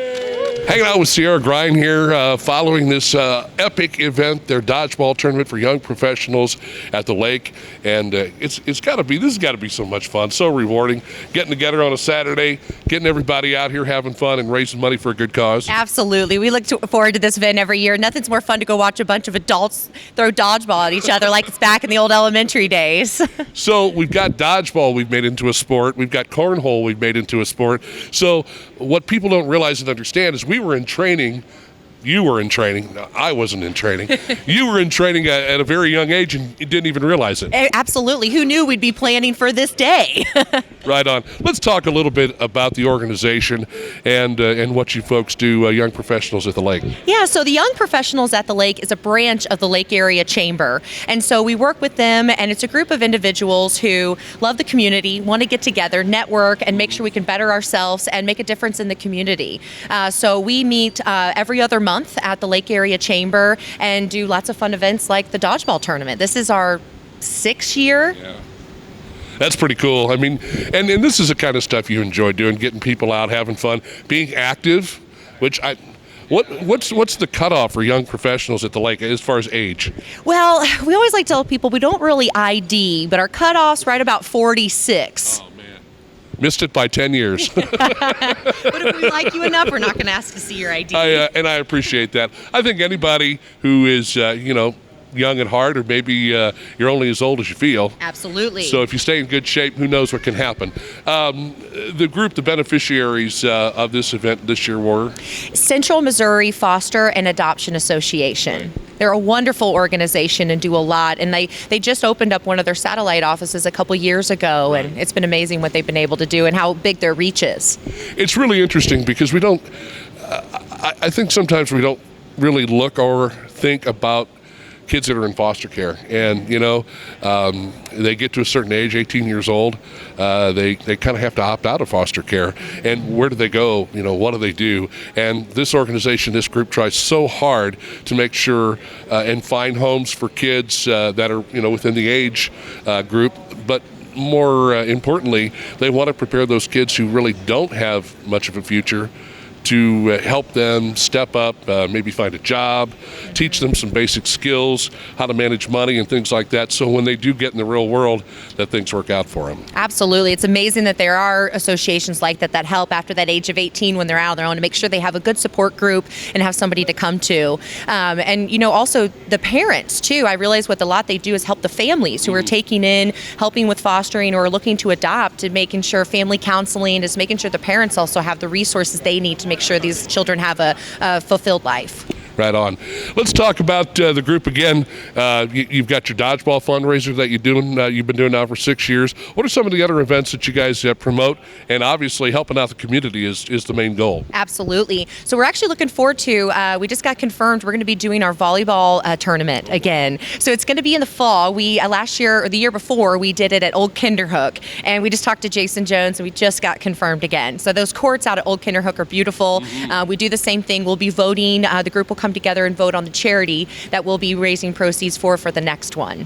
Hanging out with Sierra Grind here, following this epic event, their dodgeball tournament for young professionals at the lake, and this has got to be so much fun, so rewarding. Getting together on a Saturday, getting everybody out here having fun and raising money for a good cause. Absolutely, we look forward to this event every year. Nothing's more fun to go watch a bunch of adults throw dodgeball at each other like it's back in the old elementary days. So we've got dodgeball we've made into a sport. We've got cornhole we've made into a sport. So what people don't realize and understand is we were in training. You were in training. No, I wasn't in training. You were in training at a very young age and you didn't even realize it. Absolutely. Who knew we'd be planning for this day? Right on. Let's talk a little bit about the organization and what you folks do, young professionals at the lake. Yeah, so the Young Professionals at the Lake is a branch of the Lake Area Chamber. And so we work with them, and it's a group of individuals who love the community, want to get together, network, and make sure we can better ourselves and make a difference in the community. So we meet every other month at the Lake Area Chamber and do lots of fun events like the dodgeball tournament. This is our 6th year. Yeah. That's pretty cool. I mean, and this is the kind of stuff you enjoy doing, getting people out, having fun, being active, which what's the cutoff for young professionals at the lake as far as age? Well, we always like to tell people we don't really ID, but our cutoff's right about 46. Oh, man. Missed it by 10 years. But if we like you enough, we're not going to ask to see your ID. And I appreciate that. I think anybody who is, young at heart, or maybe you're only as old as you feel. Absolutely. So if you stay in good shape, who knows what can happen. The beneficiaries of this event this year were? Central Missouri Foster and Adoption Association. Right. They're a wonderful organization and do a lot. And they just opened up one of their satellite offices a couple years ago, right. And it's been amazing what they've been able to do and how big their reach is. It's really interesting because we don't, I think sometimes we don't really look or think about kids that are in foster care, and they get to a certain age, 18 years old, they kind of have to opt out of foster care. And where do they go? What do they do? And this organization, this group, tries so hard to make sure and find homes for kids that are within the age group, but more importantly, they want to prepare those kids who really don't have much of a future to help them step up, maybe find a job, teach them some basic skills, how to manage money and things like that, so when they do get in the real world, that things work out for them. Absolutely. It's amazing that there are associations like that help after that age of 18 when they're out on their own, to make sure they have a good support group and have somebody to come to. And also the parents, too. I realize what a lot they do is help the families who are taking in, helping with fostering or looking to adopt, and making sure family counseling is making sure the parents also have the resources they need to make sure these children have a fulfilled life. Right on. Let's talk about the group again. You've got your dodgeball fundraiser that you've been doing now for 6 years. What are some of the other events that you guys promote? And obviously, helping out the community is the main goal. Absolutely. So we're actually looking forward to, we just got confirmed, we're going to be doing our volleyball tournament again. So it's going to be in the fall. We, last year, or the year before, we did it at Old Kinderhook. And we just talked to Jason Jones, and we just got confirmed again. So those courts out at Old Kinderhook are beautiful. Mm-hmm. We do the same thing. We'll be voting. The group will come together and vote on the charity that we'll be raising proceeds for the next one.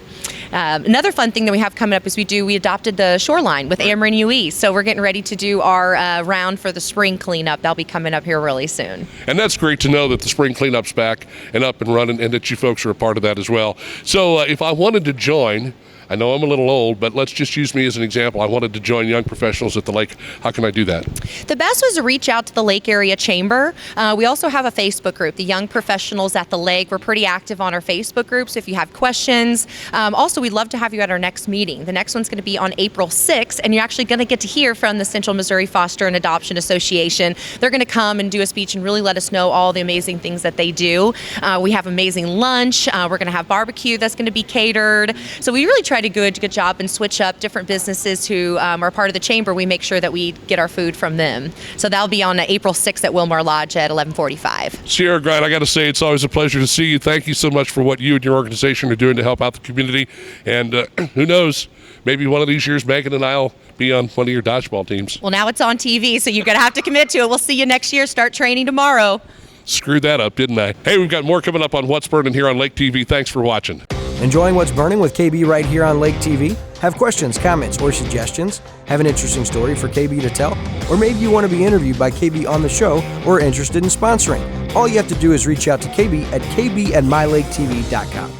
Another fun thing that we have coming up is we adopted the shoreline with Ameren UE, so we're getting ready to do our round for the spring cleanup. That'll be coming up here really soon. And that's great to know that the spring cleanup's back and up and running, and that you folks are a part of that as well. So if I wanted to join, I know I'm a little old, but let's just use me as an example. I wanted to join Young Professionals at the Lake. How can I do that? The best was to reach out to the Lake Area Chamber. We also have a Facebook group, the Young Professionals at the Lake. We're pretty active on our Facebook group, so if you have questions. Also, we'd love to have you at our next meeting. The next one's going to be on April 6th, and you're actually going to get to hear from the Central Missouri Foster and Adoption Association. They're going to come and do a speech and really let us know all the amazing things that they do. We have amazing lunch. We're going to have barbecue that's going to be catered. So we really try to do a good job and switch up different businesses who are part of the chamber. We make sure that we get our food from them. So that'll be on April 6th at Wilmar Lodge at 11:45. Sierra Grind, I got to say, it's always a pleasure to see you. Thank you so much for what you and your organization are doing to help out the community. And who knows, maybe one of these years, Megan and I'll be on one of your dodgeball teams. Well, now it's on TV, so you're going to have to commit to it. We'll see you next year. Start training tomorrow. Screwed that up, didn't I? Hey, we've got more coming up on What's Burning here on Lake TV. Thanks for watching. Enjoying What's Burning with KB right here on Lake TV? Have questions, comments, or suggestions? Have an interesting story for KB to tell? Or maybe you want to be interviewed by KB on the show or are interested in sponsoring? All you have to do is reach out to KB at kb@mylaketv.com.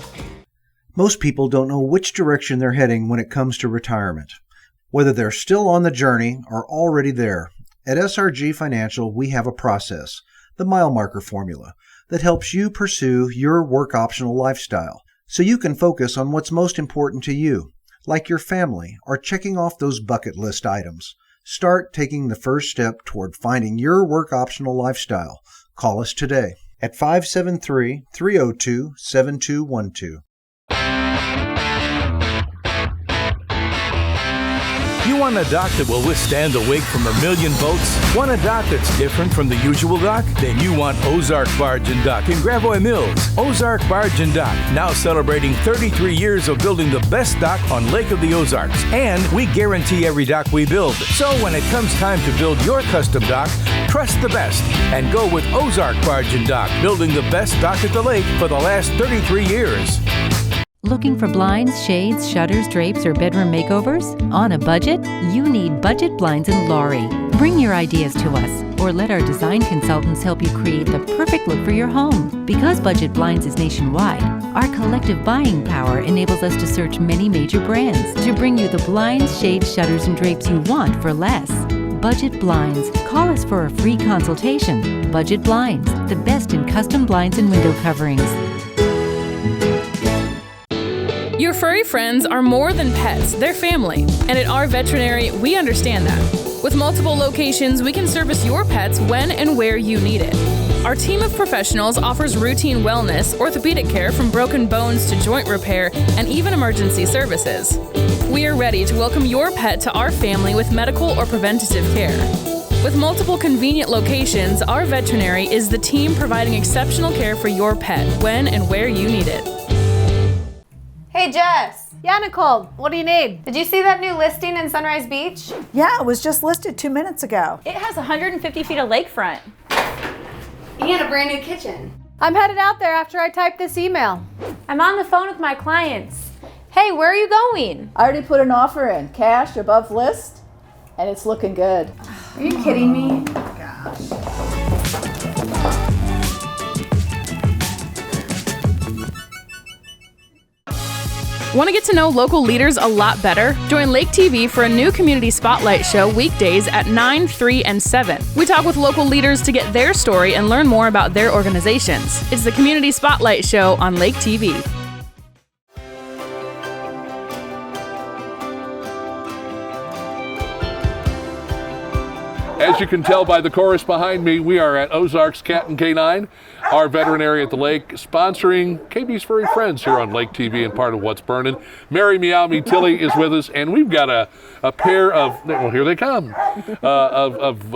Most people don't know which direction they're heading when it comes to retirement, whether they're still on the journey or already there. At SRG Financial, we have a process, the mile marker formula, that helps you pursue your work optional lifestyle so you can focus on what's most important to you, like your family or checking off those bucket list items. Start taking the first step toward finding your work optional lifestyle. Call us today at 573-302-7212. You want a dock that will withstand the wake from a million boats? Want a dock that's different from the usual dock? Then you want Ozark Barge and Dock in Gravois Mills. Ozark Barge and Dock, now celebrating 33 years of building the best dock on Lake of the Ozarks. And we guarantee every dock we build. So when it comes time to build your custom dock, trust the best and go with Ozark Barge and Dock, building the best dock at the lake for the last 33 years. Looking for blinds, shades, shutters, drapes, or bedroom makeovers? On a budget? You need Budget Blinds in Laurie. Bring your ideas to us or let our design consultants help you create the perfect look for your home. Because Budget Blinds is nationwide, our collective buying power enables us to search many major brands to bring you the blinds, shades, shutters, and drapes you want for less. Budget Blinds. Call us for a free consultation. Budget Blinds, the best in custom blinds and window coverings. Your furry friends are more than pets, they're family. And at our veterinary, we understand that. With multiple locations, we can service your pets when and where you need it. Our team of professionals offers routine wellness, orthopedic care from broken bones to joint repair, and even emergency services. We are ready to welcome your pet to our family with medical or preventative care. With multiple convenient locations, our veterinary is the team providing exceptional care for your pet when and where you need it. Hey Jess. Yeah, Nicole, what do you need? Did you see that new listing in Sunrise Beach? Yeah, it was just listed 2 minutes ago. It has 150 feet of lakefront. And a brand new kitchen. I'm headed out there after I type this email. I'm on the phone with my clients. Hey, where are you going? I already put an offer in, cash above list, and it's looking good. Are you kidding me? Want to get to know local leaders a lot better? Join Lake TV for a new community spotlight show weekdays at 9, 3, and 7. We talk with local leaders to get their story and learn more about their organizations. It's the Community Spotlight Show on Lake TV. As you can tell by the chorus behind me, we are at Ozarks Cat and K9, our veterinary at the lake, sponsoring KB's Furry Friends here on Lake TV and part of What's Burnin'. Mary Meow Me Tilly is with us, and we've got a pair of, well, here they come, of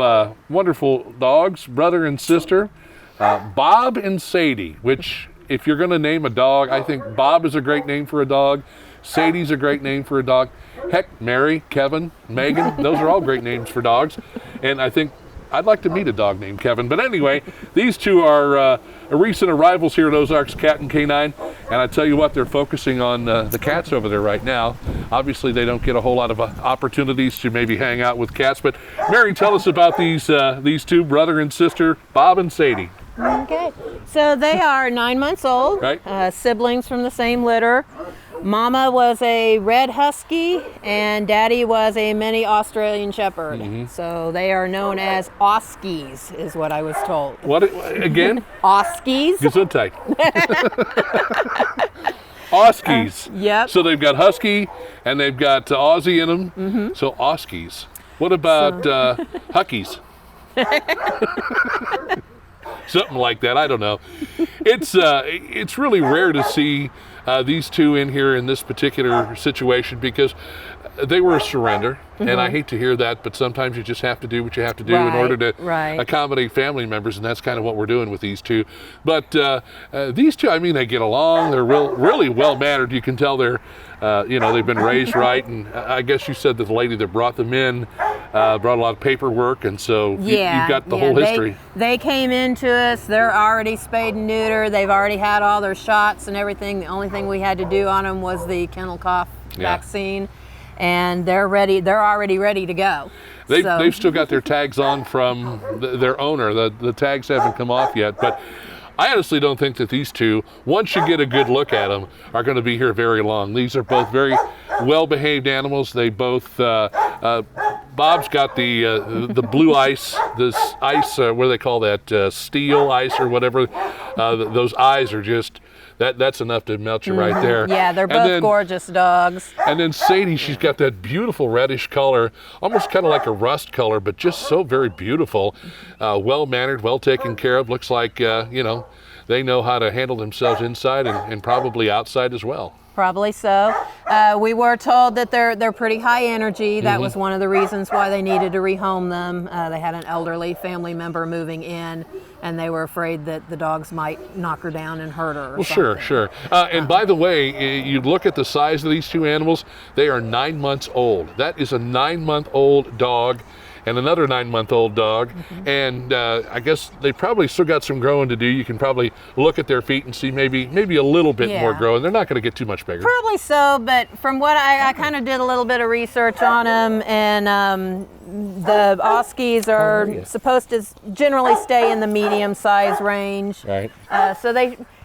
wonderful dogs, brother and sister, Bob and Sadie, which if you're going to name a dog, I think Bob is a great name for a dog. Sadie's a great name for a dog. Heck, Mary, Kevin, Megan, those are all great names for dogs. And I think I'd like to meet a dog named Kevin. But anyway, these two are recent arrivals here at Ozarks Cat and K9. And I tell you what, they're focusing on the cats over there right now. Obviously, they don't get a whole lot of opportunities to maybe hang out with cats. But Mary, tell us about these two, brother and sister, Bob and Sadie. Okay, so they are 9 months old, right. Siblings from the same litter. Mama was a red husky and daddy was a mini Australian shepherd. Mm-hmm. So they are known as Oskies, is what I was told. What again? Oskies. Gesundheit. Oskies. Yep. So they've got husky and they've got Aussie in them. Mm-hmm. So Oskies. What about Huckies? Something like that. I don't know. It's really rare to see these two in here in this particular situation because they were a surrender, and I hate to hear that, but sometimes you just have to do what you have to do in order to accommodate family members, and that's kind of what we're doing with these two. But these two, I mean, they get along. They're really well mannered. You can tell they're, they've been raised right. And I guess you said that the lady that brought them in brought a lot of paperwork, and so you've got the whole history. They came into us. They're already spayed and neutered. They've already had all their shots and everything. The only thing we had to do on them was the kennel cough vaccine. and they're ready. They're already ready to go. They've still got their tags on from their owner. The tags haven't come off yet, but I honestly don't think that these two, once you get a good look at them, are going to be here very long. These are both very well-behaved animals. They both, Bob's got the blue ice, this ice, what do they call that, steel ice or whatever. Those eyes are just, that's enough to melt you right there. Yeah, they're both gorgeous dogs. And then Sadie, she's got that beautiful reddish color, almost kind of like a rust color, but just so very beautiful. Well-mannered, well taken care of. Looks like, they know how to handle themselves inside and probably outside as well. Probably so. We were told that they're pretty high energy. That was one of the reasons why they needed to rehome them. They had an elderly family member moving in, and they were afraid that the dogs might knock her down and hurt her. Well, sure. And by the way, you look at the size of these two animals, they are 9 months old. That is a 9-month-old dog and another 9-month-old dog. And I guess they probably still got some growing to do. You can probably look at their feet and see maybe a little bit more growing. They're not going to get too much bigger. Probably so, but from what I kind of did a little bit of research on them, and the Oskies are supposed to generally stay in the medium size range. Right. So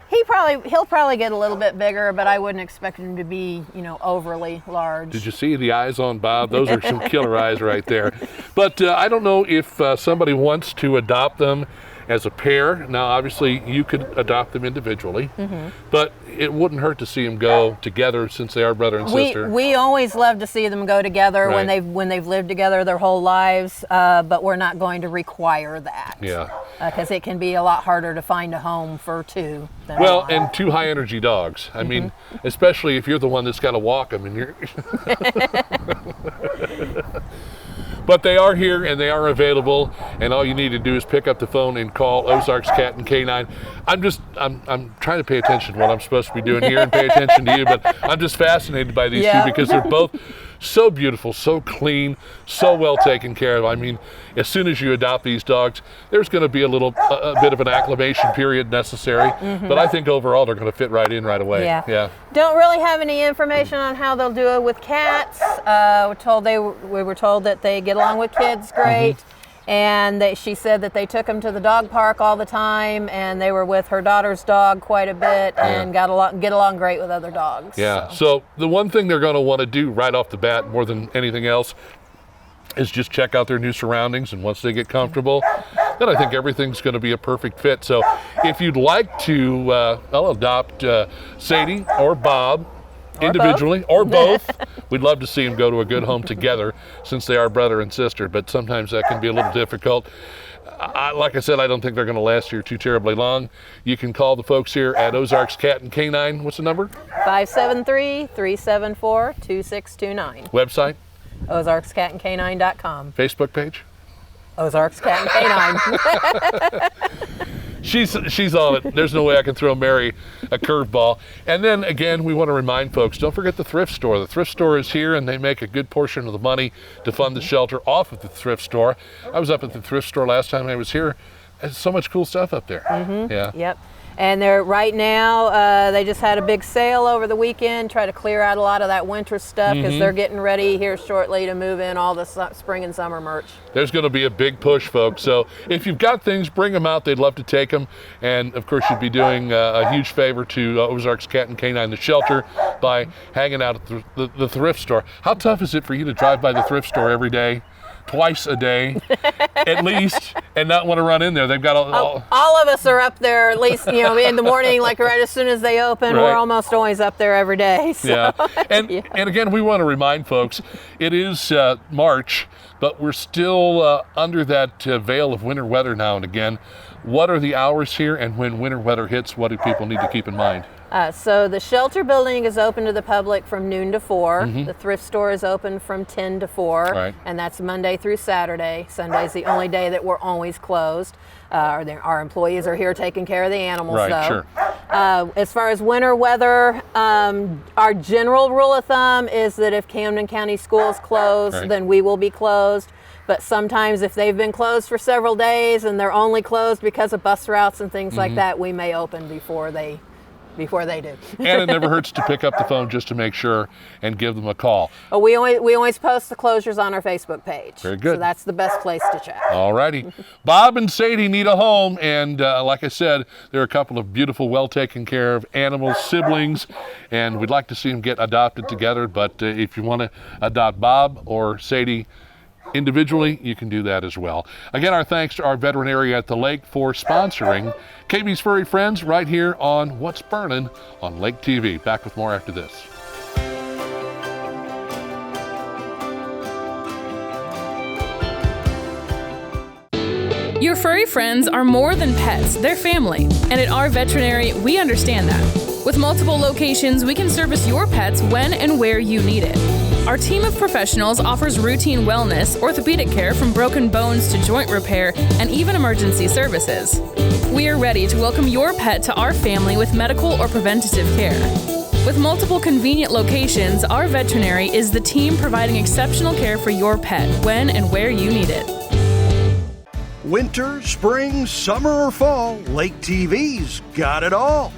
he'll probably get a little bit bigger, but I wouldn't expect him to be, overly large. Did you see the eyes on Bob? Those are some killer eyes right there. But I don't know if somebody wants to adopt them as a pair. Now, obviously, you could adopt them individually, but it wouldn't hurt to see them go together since they are brother and sister. We always love to see them go together when they've lived together their whole lives, but we're not going to require that. Yeah. Because it can be a lot harder to find a home for two. Well, and two high energy dogs. I mean, especially if you're the one that's got to walk them, and you're. But they are here and they are available, and all you need to do is pick up the phone and call Ozarks Cat and Canine. I'm trying to pay attention to what I'm supposed to be doing here and pay attention to you, but I'm just fascinated by these two because they're both so beautiful, so clean, so well taken care of. I mean, as soon as you adopt these dogs, there's going to be a bit of an acclimation period necessary, but I think overall they're going to fit right in right away. Yeah. Don't really have any information on how they'll do it with cats. We were told that they get along with kids great. And she said that they took them to the dog park all the time, and they were with her daughter's dog quite a bit, and get along great with other dogs. Yeah. So the one thing they're going to want to do right off the bat, more than anything else, is just check out their new surroundings. And once they get comfortable, then I think everything's going to be a perfect fit. So if you'd like to adopt Sadie or Bob, individually or both, we'd love to see them go to a good home together since they are brother and sister, but sometimes that can be a little difficult. Like I said, I don't think they're going to last here too terribly long. You can call the folks here at Ozarks Cat and Canine. What's the number? 573-374-2629. Website? OzarksCatandCanine.com. Facebook page? Ozarks Cat and Canine. She's on it. There's no way I can throw Mary a curveball. And then again, we want to remind folks, don't forget the thrift store. The thrift store is here, and they make a good portion of the money to fund the shelter off of the thrift store. I was up at the thrift store last time I was here. There's so much cool stuff up there. Yeah. Yep. And they're right now, they just had a big sale over the weekend, try to clear out a lot of that winter stuff because they're getting ready here shortly to move in all the spring and summer merch. There's going to be a big push, folks. So if you've got things, bring them out. They'd love to take them. And of course, you'd be doing a huge favor to Ozarks Cat and Canine, the shelter, by hanging out at the thrift store. How tough is it for you to drive by the thrift store every day? Twice a day, at least, and not want to run in there? They've got all of us are up there at least, in the morning, like right as soon as they open. Right. We're almost always up there every day. So. Yeah, and again, we want to remind folks, it is March, but we're still under that veil of winter weather now and again. What are the hours here, and when winter weather hits, what do people need to keep in mind? So the shelter building is open to the public from noon to 4. The thrift store is open from 10 to 4, and that's Monday through Saturday. Sunday's the only day that we're always closed. Our employees are here taking care of the animals, though. Sure. As far as winter weather, our general rule of thumb is that if Camden County Schools close, then we will be closed. But sometimes if they've been closed for several days and they're only closed because of bus routes and things like that, we may open before they before they do. And it never hurts to pick up the phone just to make sure and give them a call. Oh, we always post the closures on our Facebook page. Very good. So that's the best place to check. All righty. Bob and Sadie need a home, and like I said, they're a couple of beautiful, well taken care of animals, siblings, and we'd like to see them get adopted together. But if you want to adopt Bob or Sadie individually, you can do that as well. Again, our thanks to our veterinary at the lake for sponsoring KB's Furry Friends right here on What's Burnin' on Lake TV. Back with more after this. Your furry friends are more than pets, they're family. And at our veterinary, we understand that. With multiple locations, we can service your pets when and where you need it. Our team of professionals offers routine wellness, orthopedic care from broken bones to joint repair, and even emergency services. We are ready to welcome your pet to our family with medical or preventative care. With multiple convenient locations, our veterinary is the team providing exceptional care for your pet when and where you need it. Winter, spring, summer, or fall, Lake TV's got it all.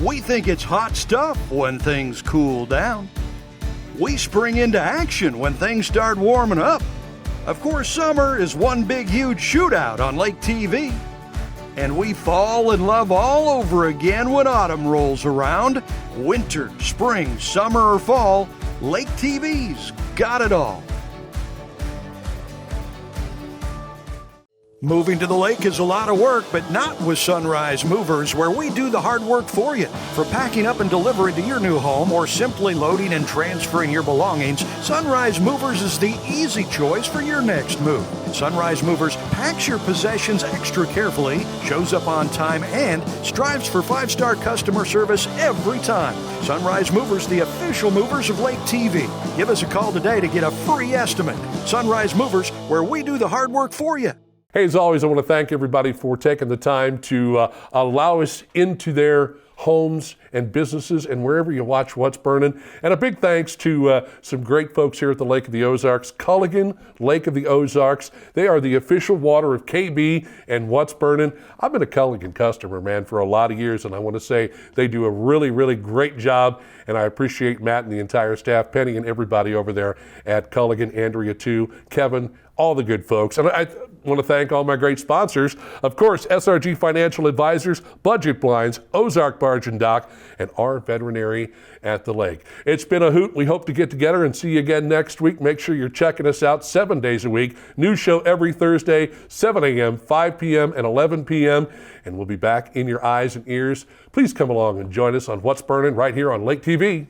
We think it's hot stuff when things cool down. We spring into action when things start warming up. Of course, summer is one big, huge shootout on Lake TV. And we fall in love all over again when autumn rolls around. Winter, spring, summer, or fall, Lake TV's got it all. Moving to the lake is a lot of work, but not with Sunrise Movers, where we do the hard work for you. For packing up and delivery to your new home, or simply loading and transferring your belongings, Sunrise Movers is the easy choice for your next move. Sunrise Movers packs your possessions extra carefully, shows up on time, and strives for 5-star customer service every time. Sunrise Movers, the official movers of Lake TV. Give us a call today to get a free estimate. Sunrise Movers, where we do the hard work for you. Hey, as always, I want to thank everybody for taking the time to allow us into their homes and businesses and wherever you watch What's Burnin'. And a big thanks to some great folks here at the Lake of the Ozarks, Culligan Lake of the Ozarks. They are the official water of KB and What's Burnin'. I've been a Culligan customer, man, for a lot of years, and I want to say they do a really, really great job. And I appreciate Matt and the entire staff, Penny and everybody over there at Culligan, Andrea too, Kevin, all the good folks. And I want to thank all my great sponsors. Of course, SRG Financial Advisors, Budget Blinds, Ozark Barge and Dock, and our veterinary at the lake. It's been a hoot. We hope to get together and see you again next week. Make sure you're checking us out 7 days a week. New show every Thursday, 7 a.m., 5 p.m., and 11 p.m. And we'll be back in your eyes and ears. Please come along and join us on What's Burnin' right here on Lake TV.